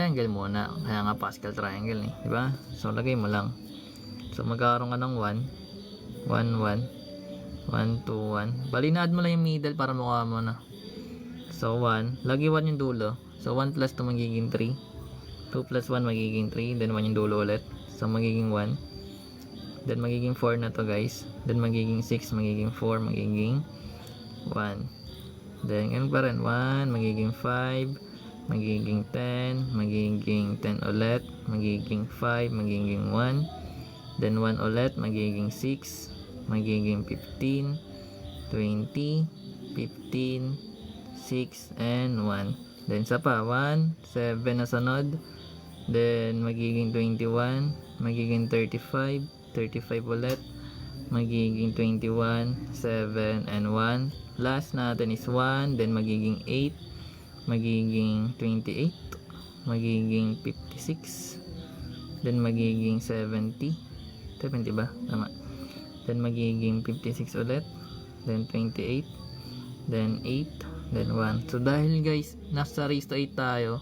triangle muna. Kaya nga Pascal triangle eh. Diba? So, lagay mo lang. So, magkakaroon ka ng 1, 1, 1, 1, 2, 1. Bali, na-add mo lang yung middle para mukha mo na. So, 1. Lagi 1 yung dulo. So, 1 plus 2 magiging 3. 2 plus 1 magiging 3. Then, 1 yung dulo ulit. So, magiging 1. Then, magiging 4 na to guys. Then, magiging 6. Magiging 4. Magiging 1. Then, ganun pa rin. 1. Magiging 5. Magiging 10, magiging 10 ulit, magiging 5, magiging 1, then 1 ulit, magiging 6, magiging 15, 20, 15, 6, and 1. Then isa pa, 1, 7 na sunod, then magiging 21, magiging 35, 35 ulit, magiging 21, 7, and 1. Last natin is 1, then magiging 8, magiging 28, magiging 56, then magiging 70 ba? Tama. Then magiging 56 ulit, then 28, then 8, then 1. So dahil guys nasa raised to 8 tayo,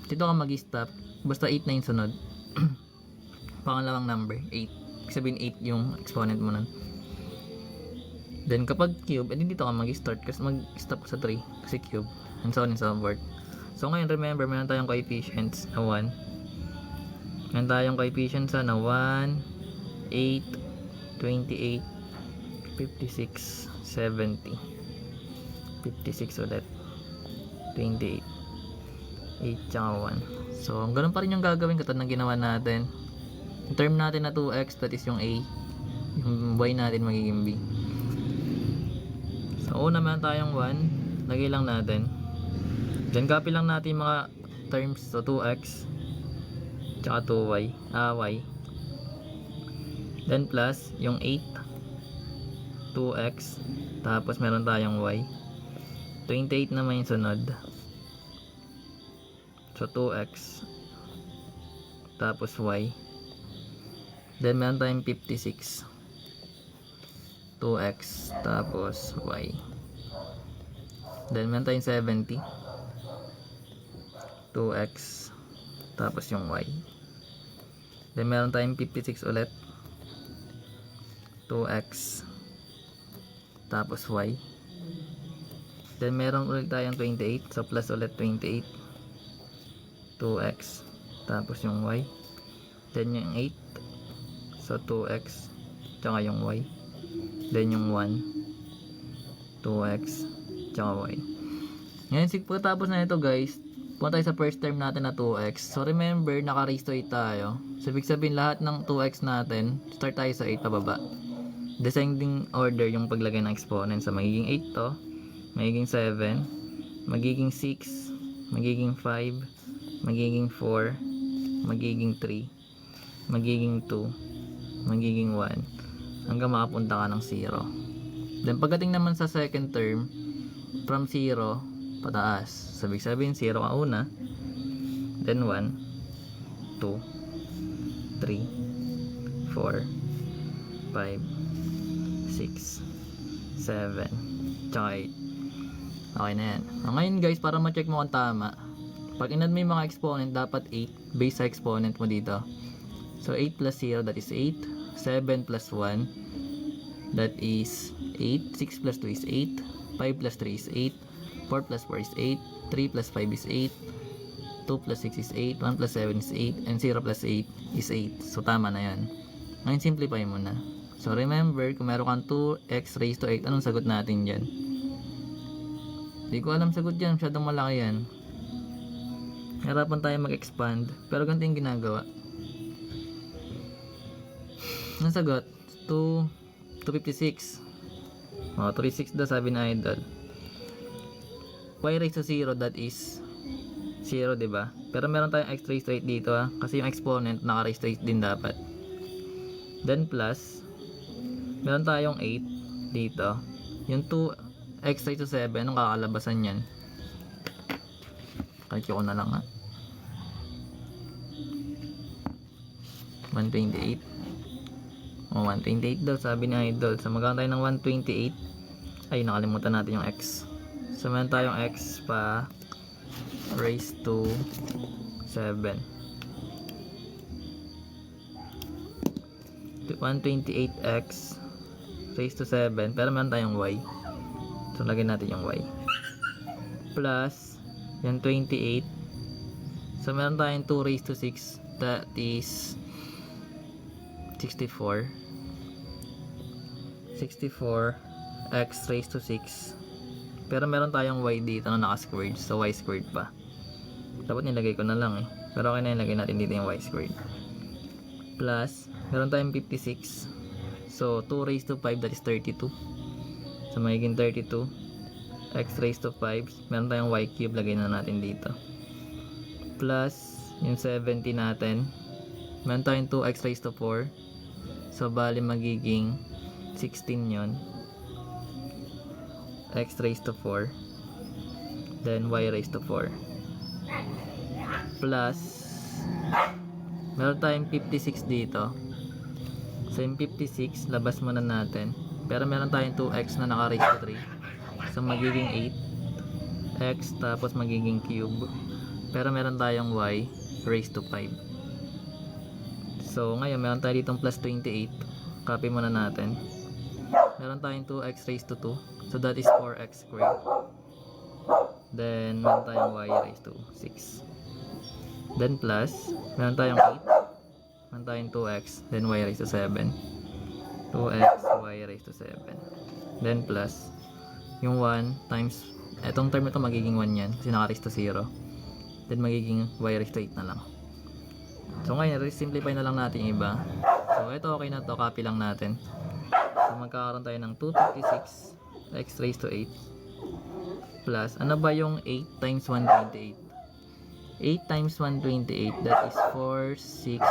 dito ka mag-stop basta 8 na yung sunod. Pangalawang number 8, ibig sabihin 8 yung exponent mo nun. Then kapag cube, edi dito ka mag-start kasi mag-stop sa 3 kasi cube, and so on and so forth. So ngayon remember, meron tayong coefficients na 1. Meron tayong coefficients na 1, 8, 28, 56, 70, 56 ulit, 28, 8 tsaka 1. So ganun pa rin yung gagawin katulad ng ginawa natin. Yung term natin na 2x, that is yung a, yung y natin magiging b. So una meron tayong 1, lagay lang natin. Then copy lang natin yung mga terms. So 2x tsaka 2y, y. Then plus yung 8, 2x, tapos meron tayong y. 28 naman yung sunod. So 2x tapos y. Then meron tayong 56, 2x tapos y. Then meron tayong 70, 2x tapos yung y. Then meron tayong 56 ulit, 2x tapos y. Then meron ulit tayong 28, so plus ulit 28, 2x tapos yung y. Then yung 8, so 2x tsaka yung y. Then yung 1, 2x tsaka y. Ngayon pagkatapos na ito guys, punta tayo sa first term natin na 2x. So remember, naka-raise to 8 tayo. So ibig sabihin lahat ng 2x natin, start tayo sa 8 pababa. Descending order yung paglagay ng exponent. So magiging 8 to, magiging 7, magiging 6, magiging 5, magiging 4, magiging 3, magiging 2, magiging 1, hanggang makapunta ka ng 0. Then pagdating naman sa second term, from 0 pataas. So ibig sabihin 0 ka una, then 1, 2, 3, 4, 5, 6, 7, tsaka 8. Okay na yan. Ngayon guys, para ma-check mo kung tama, pag inad mo yung mga exponent, dapat 8 base sa exponent mo dito. So 8 plus 0, that is 8. 7 plus 1, that is 8. 6 plus 2 is 8. 5 plus 3 is 8. 4 plus 4 is 8, 3 plus 5 is 8, 2 plus 6 is 8, 1 plus 7 is 8, and 0 plus 8 is 8. So tama na yan. Ngayon simplify mo na. So remember, kung meron kang 2x raised to 8, anong sagot natin dyan? Hindi ko alam sagot dyan, masyadong malaki yan. Harapan tayo mag-expand, pero ganito yung ginagawa. Anong sagot? 256. 256 daw sabi na idol. Y raised to 0, that is 0, diba? Pero meron tayong x raised to 8 dito kasi yung exponent naka-raised to 8 din dapat. Then plus, meron tayong 8 dito. Yung 2x raised to 7, anong kakalabasan yan? Kalkyo ko na lang 128. 128 daw sabi ni idol. So magkakaroon tayo ng 128. Ay, nakalimutan natin yung x. So meron tayong x pa raised to 7. 128x raised to 7, pero meron tayong y. So lagyan natin yung y. Plus yung 28. So meron tayong 2 raised to 6, that is 64. 64x raised to 6. Pero meron tayong y dito na naka-squared, so y squared pa. Dapat nilagay ko na lang eh. Pero okay na, nilagay natin dito yung y squared. Plus, meron tayong 56. So, 2 raised to 5, that is 32. So, magiging 32. X raised to 5. Meron tayong y cube, lagay na natin dito. Plus, yung 70 natin. Meron tayong 2x raised to 4. So, bali magiging 16 yon. X raised to 4. Then, y raised to 4. Plus, meron tayong 56 dito. So yung 56, labas muna natin. Pero meron tayong 2x na naka-raise to 3. So magiging 8. X tapos magiging cube. Pero meron tayong y raised to 5. So ngayon meron tayo ditong plus 28. Copy muna natin. Meron tayong 2x raised to 2. So that is 4x squared. Then meron tayong y raised to 6. Then plus, meron tayong 8. Meron tayong 2x. Then y raised to 7. 2x, y raised to 7. Then plus, yung 1 times, etong term ito magiging 1 yan. Kasi naka-raised to 0. Then magiging y raised to 8 na lang. So ngayon, simplify na lang natin yung iba. So ito okay na to, copy lang natin. So magkakaroon tayo ng 256 x raised to 8. Plus, ano ba yung 8 times 128? 8 times 128, that is 4, 6,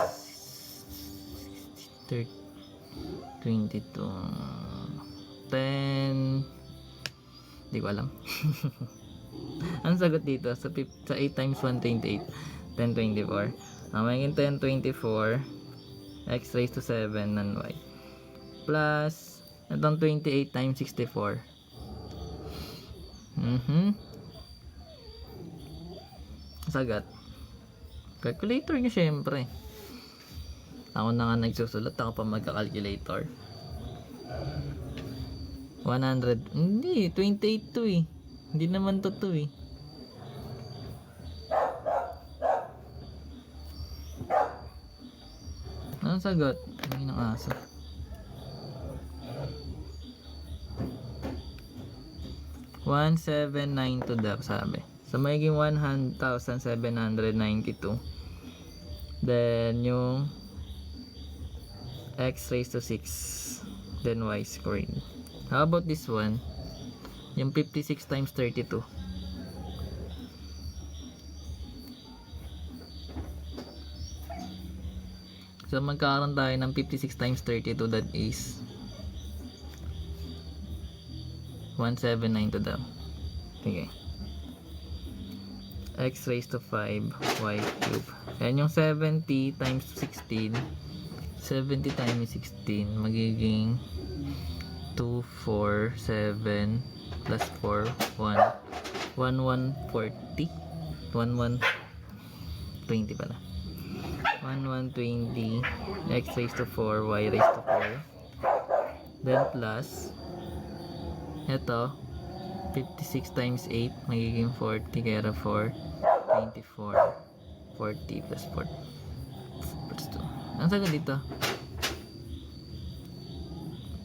22, 10, di ko alam. Ang sagot dito, sa 8 times 128, 1024. Magiging 1024, x raised to 7, and y. Plus, itong 28 times 64. Sagat. Calculator nyo syempre. Ako na nga nagsusulat, ako pa magka-calculator. 100. Hindi, 28 to eh. Hindi naman to eh. Anong sagot? Ang ng aso. $1,792 daw sabi. So magiging 1,792. Then yung x raised to 6. Then y squared. How about this one? Yung 56 times 32. So magkakaroon tayo ng 56 times 32, that is 1,792 daw. Okay. X raised to 5 y cube. And yung 70 times 16, 70 times 16 magiging 2, 4, 7 plus 4, 1, 1140, 1120 pala. 1120 x raised to 4 y raised to 4. Then plus ito 56 times 8 magiging 40 kaya 4 24 40 plus 4 plus 2. Ang sagot dito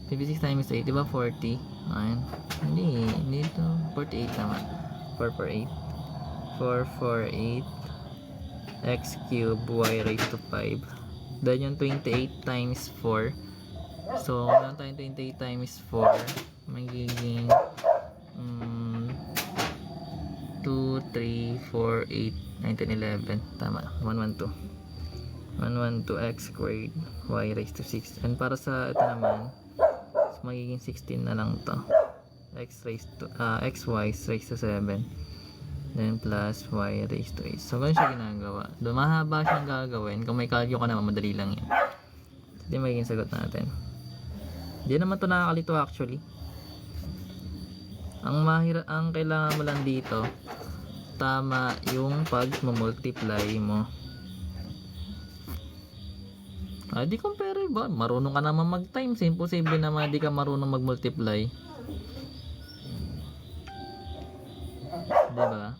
56 times 8 diba 40? Ayun. Hindi ito 48 naman. 4 for 8 4 for 8 x cube y raised to 5. Then yung 28 times 4. So meron tayong 28 times 4 magiging 2, 3, 4, 8, 9, 10, 11. Tama, 112. 112 x squared y raised to 6. And para sa ito naman, so magiging 16 na lang to. X raised to xy raised to 7. Then plus y raised to 8. So ganun siya ginagawa. Mahaba siyang gagawin. Kung may calculus ka naman, madali lang yan. Ito yung magiging sagot natin. Hindi naman ito nakakalito actually. Ang kailangan mo lang dito tama yung pag-multiply mo. Di compare ba? Marunong ka naman mag-times. Imposible naman di ka marunong mag-multiply. Diba?